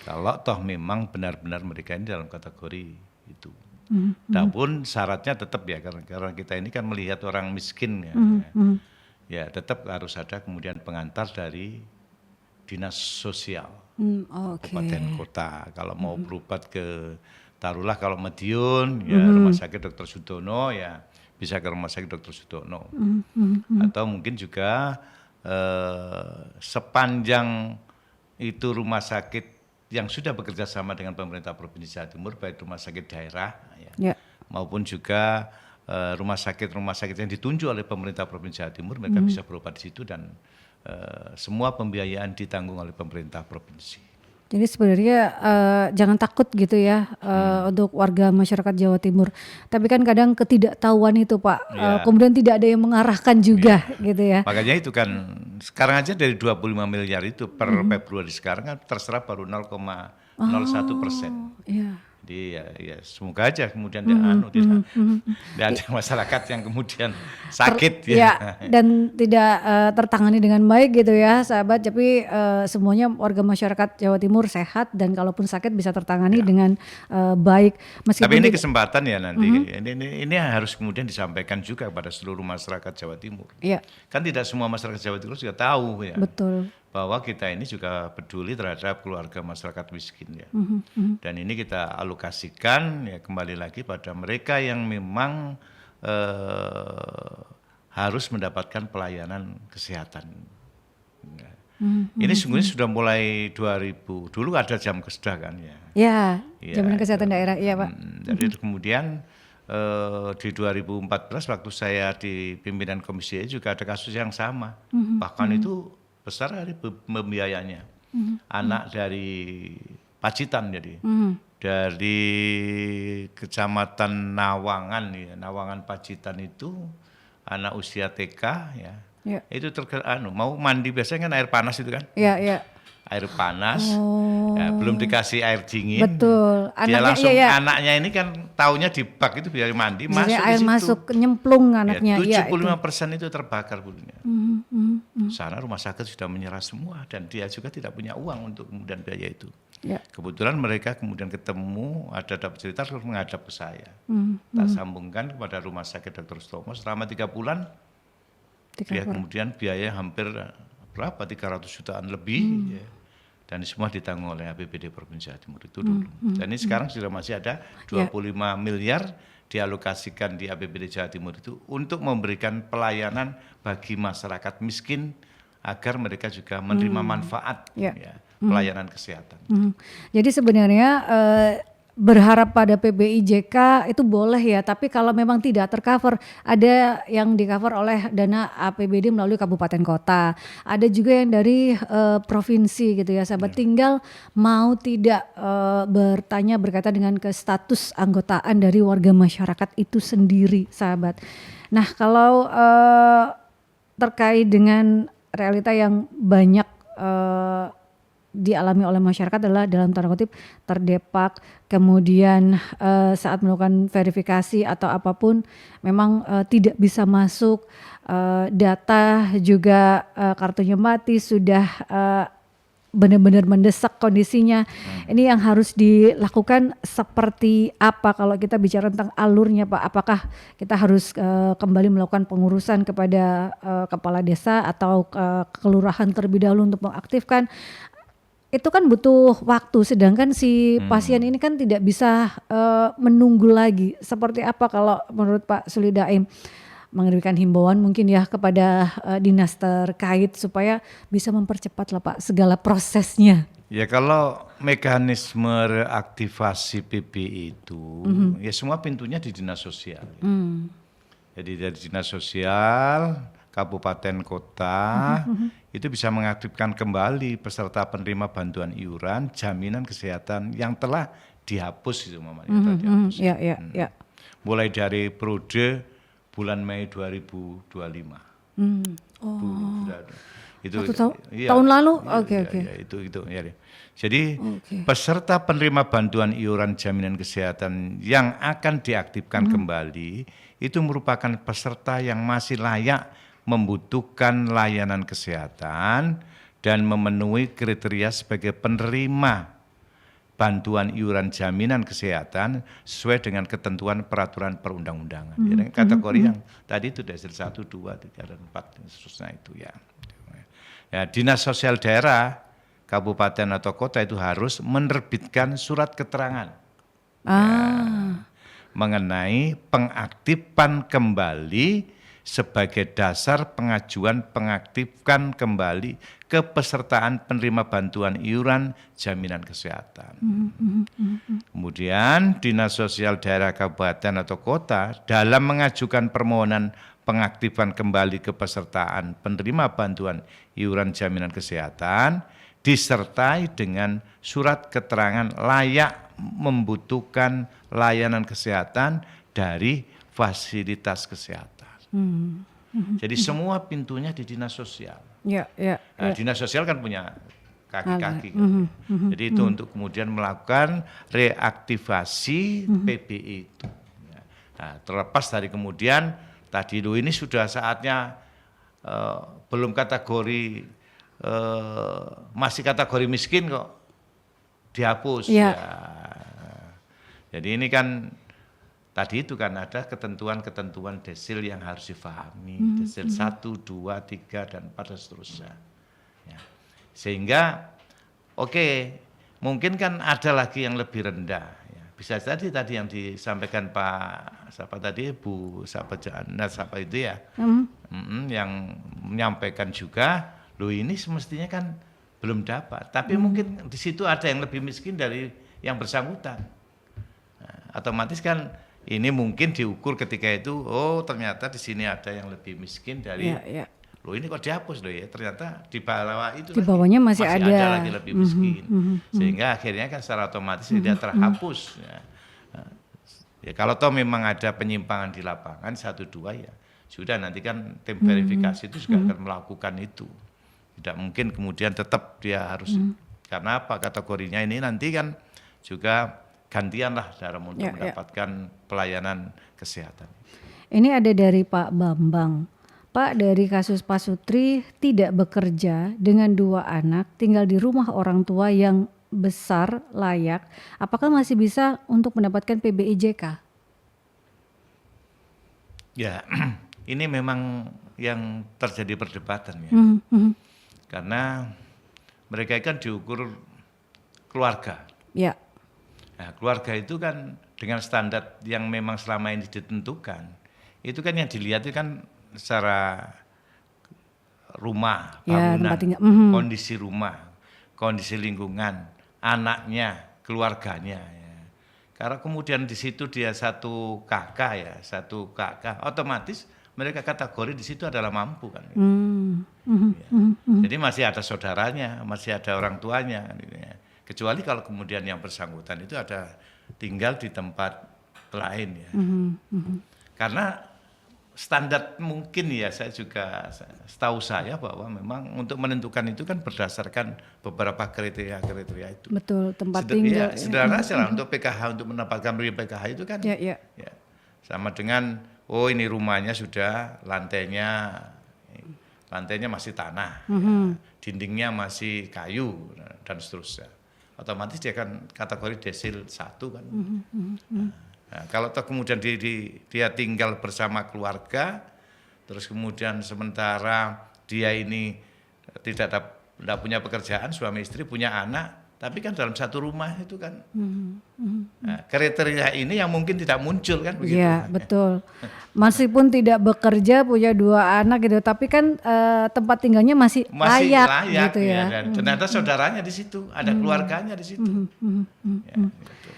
S2: Kalau toh memang benar-benar mereka ini dalam kategori itu. Namun syaratnya tetap ya, karena kita ini kan melihat orang miskin ya, ya tetap harus ada kemudian pengantar dari dinas sosial kabupaten kota. Kalau mau berobat ke, taruhlah kalau Madiun ya Rumah Sakit Dr. Sudono ya bisa ke Rumah Sakit Dr. Sudono. Atau mungkin juga sepanjang itu rumah sakit yang sudah bekerja sama dengan pemerintah Provinsi Jawa Timur, baik rumah sakit daerah maupun juga rumah sakit yang ditunjuk oleh pemerintah Provinsi Jawa Timur, mereka bisa berobat di situ dan semua pembiayaan ditanggung oleh pemerintah provinsi.
S1: Jadi sebenarnya jangan takut gitu ya untuk warga masyarakat Jawa Timur. Tapi kan kadang ketidaktahuan itu Pak, kemudian tidak ada yang mengarahkan juga gitu ya.
S2: Makanya itu kan sekarang aja dari 25 miliar itu per Februari sekarang kan terserap baru 0,01%.
S1: Iya.
S2: Jadi ya semoga aja kemudian tidak ada masyarakat yang kemudian sakit
S1: dan tidak tertangani dengan baik gitu ya sahabat. Tapi semuanya warga masyarakat Jawa Timur sehat dan kalaupun sakit bisa tertangani dengan baik.
S2: Tapi ini kesempatan ya nanti ini harus kemudian disampaikan juga kepada seluruh masyarakat Jawa Timur. Kan tidak semua masyarakat Jawa Timur juga tahu ya.
S1: Betul.
S2: Bahwa kita ini juga peduli terhadap keluarga masyarakat miskin ya. Dan ini kita alokasikan ya kembali lagi pada mereka yang memang harus mendapatkan pelayanan kesehatan. Ini sungguhnya sudah mulai 2000, dulu ada jam keseda kan ya.
S1: Ya, jaminan kesehatan daerah, iya Pak.
S2: Jadi kemudian di 2014 waktu saya di pimpinan komisi juga ada kasus yang sama. Bahkan itu besar dari pembiayanya. Anak dari Pacitan jadi. Dari Kecamatan Nawangan ya, Nawangan Pacitan itu anak usia TK ya. Itu mau mandi biasanya kan air panas itu kan?
S1: Iya.
S2: Air panas, ya, belum dikasih air dingin.
S1: Betul.
S2: Dia langsung anaknya ini kan taunya di bak itu biar mandi, masuk
S1: air masuk nyemplung anaknya.
S2: Ya, 75% itu terbakar bulunya. Sana rumah sakit sudah menyerah semua dan dia juga tidak punya uang untuk kemudian biaya itu. Kebetulan mereka kemudian ketemu, ada dapat cerita terus menghadap ke saya. Tak sambungkan kepada rumah sakit Dr. Sutomo selama 3 bulan. Dia kemudian biaya hampir berapa 300 jutaan lebih ya. Dan semua ditanggung oleh APBD Provinsi Jawa Timur itu dulu. Dan ini sekarang sudah masih ada 25 miliar dialokasikan di APBD Jawa Timur itu untuk memberikan pelayanan bagi masyarakat miskin agar mereka juga menerima manfaat pelayanan kesehatan.
S1: Jadi sebenarnya berharap pada PBIJK itu boleh ya, tapi kalau memang tidak tercover, ada yang di-cover oleh dana APBD melalui kabupaten kota, ada juga yang dari provinsi gitu ya sahabat. Tinggal mau tidak bertanya berkaitan dengan ke status anggotaan dari warga masyarakat itu sendiri sahabat. Nah kalau terkait dengan realita yang banyak dialami oleh masyarakat adalah dalam tanda kutip terdepak, kemudian saat melakukan verifikasi atau apapun memang tidak bisa masuk, data juga kartunya mati, sudah benar-benar mendesak kondisinya. Ini yang harus dilakukan seperti apa kalau kita bicara tentang alurnya Pak? Apakah kita harus kembali melakukan pengurusan kepada kepala desa atau kelurahan terlebih dahulu untuk mengaktifkan? Itu kan butuh waktu, sedangkan si pasien ini kan tidak bisa menunggu lagi. Seperti apa kalau menurut Pak Suli Daim, mengirimkan himbauan mungkin ya kepada dinas terkait supaya bisa mempercepat lah Pak segala prosesnya.
S2: Ya kalau mekanisme reaktivasi PBI itu ya semua pintunya di dinas sosial. Jadi dari dinas sosial, kabupaten kota itu bisa mengaktifkan kembali peserta penerima bantuan iuran jaminan kesehatan yang telah dihapus itu mamanya dihapus. Mulai dari periode bulan Mei 2025. Itu
S1: tahun lalu.
S2: Itu ya. Jadi peserta penerima bantuan iuran jaminan kesehatan yang akan diaktifkan kembali itu merupakan peserta yang masih layak membutuhkan layanan kesehatan dan memenuhi kriteria sebagai penerima bantuan iuran jaminan kesehatan sesuai dengan ketentuan peraturan perundang-undangan. Kategori yang tadi itu dasar 1, 2, 3, dan 4 dan seterusnya itu ya. Ya, dinas sosial daerah, kabupaten atau kota itu harus menerbitkan surat keterangan mengenai pengaktifan kembali sebagai dasar pengajuan pengaktifkan kembali kepesertaan penerima bantuan iuran jaminan kesehatan. Kemudian dinas sosial daerah kabupaten atau kota dalam mengajukan permohonan pengaktifan kembali kepesertaan penerima bantuan iuran jaminan kesehatan disertai dengan surat keterangan layak membutuhkan layanan kesehatan dari fasilitas kesehatan. Jadi semua pintunya di dinas sosial. Nah, dinas sosial kan punya kaki-kaki. Jadi itu untuk kemudian melakukan reaktivasi PBI itu. Nah, terlepas dari kemudian tadi ini sudah saatnya belum kategori masih kategori miskin kok dihapus. Ya. Jadi ini kan tadi itu kan ada ketentuan-ketentuan desil yang harus difahami, desil 1, 2, 3 dan 4 dan seterusnya. Ya. Sehingga mungkin kan ada lagi yang lebih rendah. Ya. Bisa tadi yang disampaikan Bu siapa itu ya, yang menyampaikan juga. Loh ini semestinya kan belum dapat, tapi mungkin di situ ada yang lebih miskin dari yang bersangkutan. Nah, otomatis kan ini mungkin diukur ketika itu, ternyata di sini ada yang lebih miskin dari, loh ini kok dihapus loh ya, ternyata di bawah itu
S1: di bawahnya masih ada
S2: lagi lebih miskin, sehingga akhirnya kan secara otomatis dia terhapus. Ya kalau toh memang ada penyimpangan di lapangan 1, 2 ya sudah, nanti kan tim verifikasi itu juga akan melakukan itu. Tidak mungkin kemudian tetap dia harus, karena apa, kategorinya ini nanti kan juga gantian lah dalam untuk mendapatkan pelayanan kesehatan.
S1: Ini ada dari Pak Bambang. Pak, dari kasus Pak Sutri tidak bekerja dengan 2 anak, tinggal di rumah orang tua yang besar layak, apakah masih bisa untuk mendapatkan PBIJK?
S2: Ya, ini memang yang terjadi perdebatan ya. Karena mereka kan diukur keluarga. Ya. Nah, keluarga itu kan dengan standar yang memang selama ini ditentukan, itu kan yang dilihat itu kan secara rumah, bangunan, kondisi rumah, kondisi lingkungan, anaknya, keluarganya. Ya. Karena kemudian di situ dia satu kakak, otomatis mereka kategori di situ adalah mampu kan. Jadi masih ada saudaranya, masih ada orang tuanya. Kecuali kalau kemudian yang bersangkutan itu ada tinggal di tempat lain ya. Karena standar mungkin ya, setahu saya bahwa memang untuk menentukan itu kan berdasarkan beberapa kriteria itu.
S1: Betul, tempat tinggal.
S2: Sederhana saja untuk PKH, untuk mendapatkan PKH itu kan ya, sama dengan ini rumahnya sudah lantainya masih tanah, dindingnya masih kayu dan seterusnya. Otomatis dia kan kategori desil 1 kan. Nah, kalau kemudian dia tinggal bersama keluarga, terus kemudian sementara dia ini tidak punya pekerjaan, suami istri punya anak, tapi kan dalam satu rumah itu kan. Nah, kriteria ini yang mungkin tidak muncul kan begitu.
S1: Iya, betul. Meskipun tidak bekerja, punya 2 anak gitu, tapi kan tempat tinggalnya masih layak gitu ya.
S2: Dan ternyata saudaranya di situ, ada keluarganya di situ. Ya, gitu.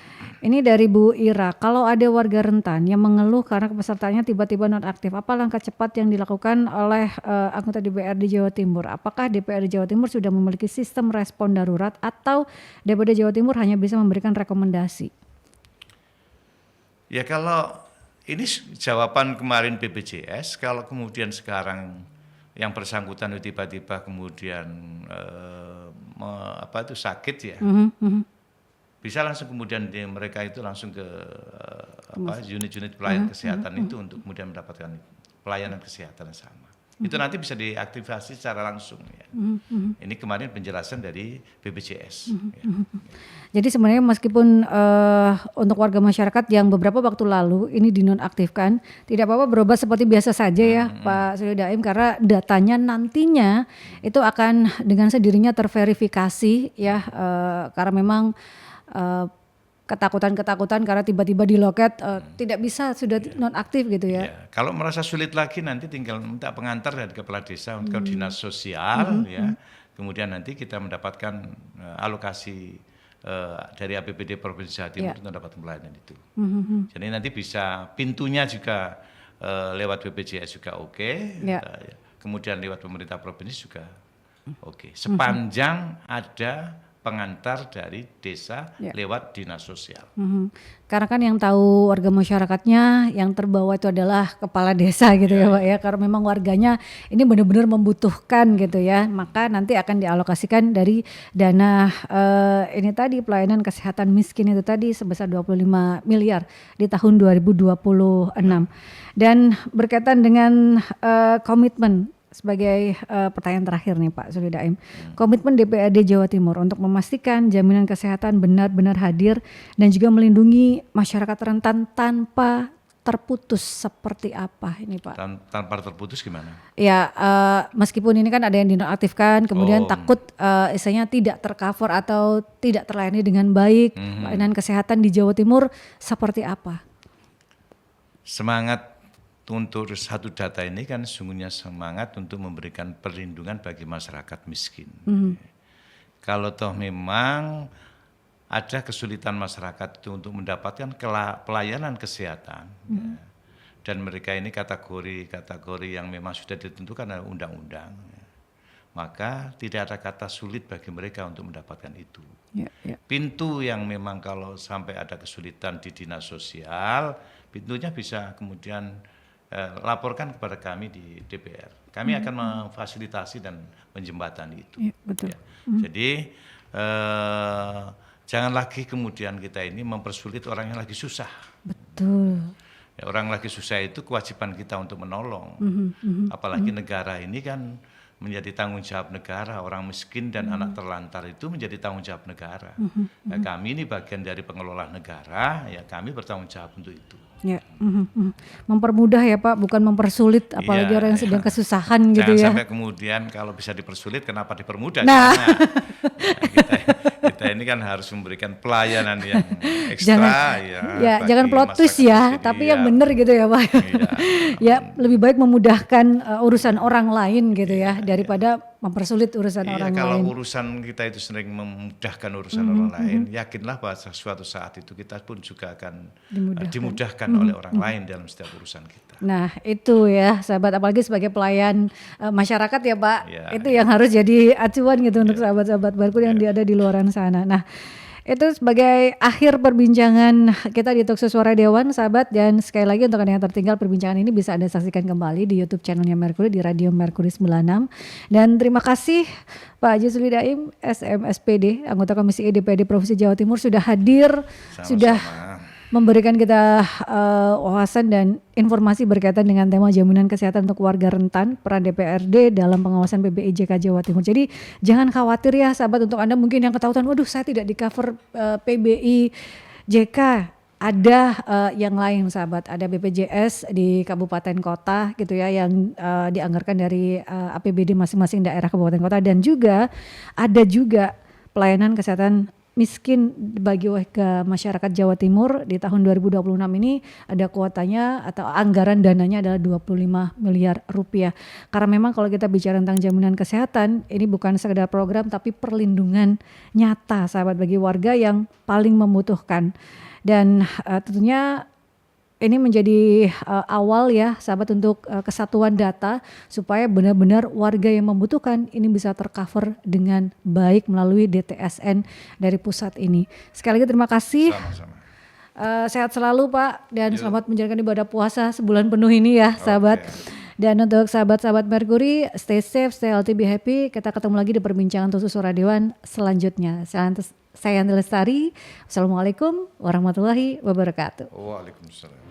S1: Ini dari Bu Ira, kalau ada warga rentan yang mengeluh karena pesertanya tiba-tiba nonaktif, apa langkah cepat yang dilakukan oleh anggota DPRD Jawa Timur? Apakah DPRD Jawa Timur sudah memiliki sistem respon darurat atau DPRD Jawa Timur hanya bisa memberikan rekomendasi?
S2: Ya kalau ini jawaban kemarin BPJS, kalau kemudian sekarang yang bersangkutan tiba-tiba kemudian sakit ya. Bisa langsung kemudian mereka itu langsung ke unit-unit pelayanan kesehatan itu untuk kemudian mendapatkan pelayanan kesehatan yang sama. Itu nanti bisa diaktifasi secara langsung ya. Ini kemarin penjelasan dari BPJS. Ya.
S1: Jadi sebenarnya meskipun untuk warga masyarakat yang beberapa waktu lalu ini dinonaktifkan, tidak apa-apa berobat seperti biasa saja ya Pak Suryo Daim, karena datanya nantinya itu akan dengan sendirinya terverifikasi ya, karena memang ketakutan karena tiba-tiba di loket tidak bisa, sudah nonaktif gitu ya.
S2: Kalau merasa sulit lagi nanti tinggal minta pengantar dari kepala desa untuk dinas sosial ya. Kemudian nanti kita mendapatkan alokasi dari APBD Provinsi Jawa Timur untuk mendapatkan pelayanan itu. Jadi nanti bisa pintunya juga lewat BPJS juga kemudian lewat pemerintah provinsi juga Oke, sepanjang ada pengantar dari desa lewat dinas sosial.
S1: Karena kan yang tahu warga masyarakatnya yang terbawa itu adalah kepala desa gitu ya Pak ya, karena memang warganya ini benar-benar membutuhkan gitu ya, maka nanti akan dialokasikan dari dana ini tadi pelayanan kesehatan miskin itu tadi sebesar 25 miliar di tahun 2026. Dan berkaitan dengan komitmen sebagai pertanyaan terakhir nih Pak Suli Daim, komitmen DPRD Jawa Timur untuk memastikan jaminan kesehatan benar-benar hadir dan juga melindungi masyarakat rentan tanpa terputus seperti apa ini Pak?
S2: Tanpa terputus gimana?
S1: Ya meskipun ini kan ada yang dinonaktifkan, kemudian takut istilahnya tidak tercover atau tidak terlayani dengan baik, pelayanan kesehatan di Jawa Timur seperti apa?
S2: Semangat untuk satu data ini kan sungguhnya semangat untuk memberikan perlindungan bagi masyarakat miskin. Kalau toh memang ada kesulitan masyarakat itu untuk mendapatkan pelayanan kesehatan, dan mereka ini kategori yang memang sudah ditentukan oleh undang-undang, maka tidak ada kata sulit bagi mereka untuk mendapatkan itu. Pintu yang memang kalau sampai ada kesulitan di dinas sosial, pintunya bisa kemudian laporkan kepada kami di DPR. Kami akan memfasilitasi dan menjembatani itu.
S1: Betul.
S2: Ya. Jadi jangan lagi kemudian kita ini mempersulit orang yang lagi susah.
S1: Betul.
S2: Ya, orang lagi susah itu kewajiban kita untuk menolong. Apalagi negara ini kan menjadi tanggung jawab negara, orang miskin dan anak terlantar itu menjadi tanggung jawab negara. Nah, kami ini bagian dari pengelola negara, ya kami bertanggung jawab untuk itu.
S1: Ya, mempermudah ya Pak, bukan mempersulit, apalagi orang yang sedang kesusahan gitu ya.
S2: Jangan sampai kemudian kalau bisa dipersulit, kenapa dipermudah?
S1: Nah,
S2: kita ini kan harus memberikan pelayanan yang ekstra,
S1: jangan plot twist ya, tapi yang benar gitu ya Pak. Ya, lebih baik memudahkan urusan orang lain gitu ya, daripada mempersulit urusan orang
S2: kalau
S1: lain.
S2: Kalau urusan kita itu sering memudahkan urusan orang lain, yakinlah bahwa suatu saat itu kita pun juga akan dimudahkan oleh orang lain dalam setiap urusan kita.
S1: Nah itu ya sahabat, apalagi sebagai pelayan masyarakat ya Pak, itu yang harus jadi acuan gitu untuk sahabat-sahabat Barku yang ada di luaran sana. Nah itu sebagai akhir perbincangan kita di Talkshow Suara Dewan sahabat, dan sekali lagi untuk Anda yang tertinggal perbincangan ini bisa Anda saksikan kembali di YouTube channelnya Mercury di Radio Mercury 96. Dan terima kasih Pak Haji Suli Daim SMSPD, anggota Komisi E DPRD Provinsi Jawa Timur sudah hadir, sudah memberikan kita wawasan dan informasi berkaitan dengan tema jaminan kesehatan untuk warga rentan, peran DPRD dalam pengawasan PBIJK Jawa Timur. Jadi jangan khawatir ya sahabat, untuk Anda mungkin yang ketahuan, waduh saya tidak di cover PBIJK, ada yang lain sahabat, ada BPJS di kabupaten kota gitu ya yang dianggarkan dari APBD masing-masing daerah kabupaten kota, dan juga ada juga pelayanan kesehatan miskin bagi warga masyarakat Jawa Timur di tahun 2026 ini ada kuotanya atau anggaran dananya adalah 25 miliar rupiah. Karena memang kalau kita bicara tentang jaminan kesehatan, ini bukan sekedar program tapi perlindungan nyata sahabat bagi warga yang paling membutuhkan. Dan tentunya ini menjadi awal ya sahabat untuk kesatuan data supaya benar-benar warga yang membutuhkan ini bisa tercover dengan baik melalui DTSN dari pusat ini. Sekali lagi terima kasih.
S2: Sama-sama.
S1: Sehat selalu Pak, dan selamat menjalankan ibadah puasa sebulan penuh ini ya sahabat. Dan untuk sahabat-sahabat Mercury, stay safe, stay healthy, be happy. Kita ketemu lagi di perbincangan Talkshow Suara Dewan selanjutnya. Saya Yanti Lestari. Assalamualaikum warahmatullahi wabarakatuh.
S2: Waalaikumsalam.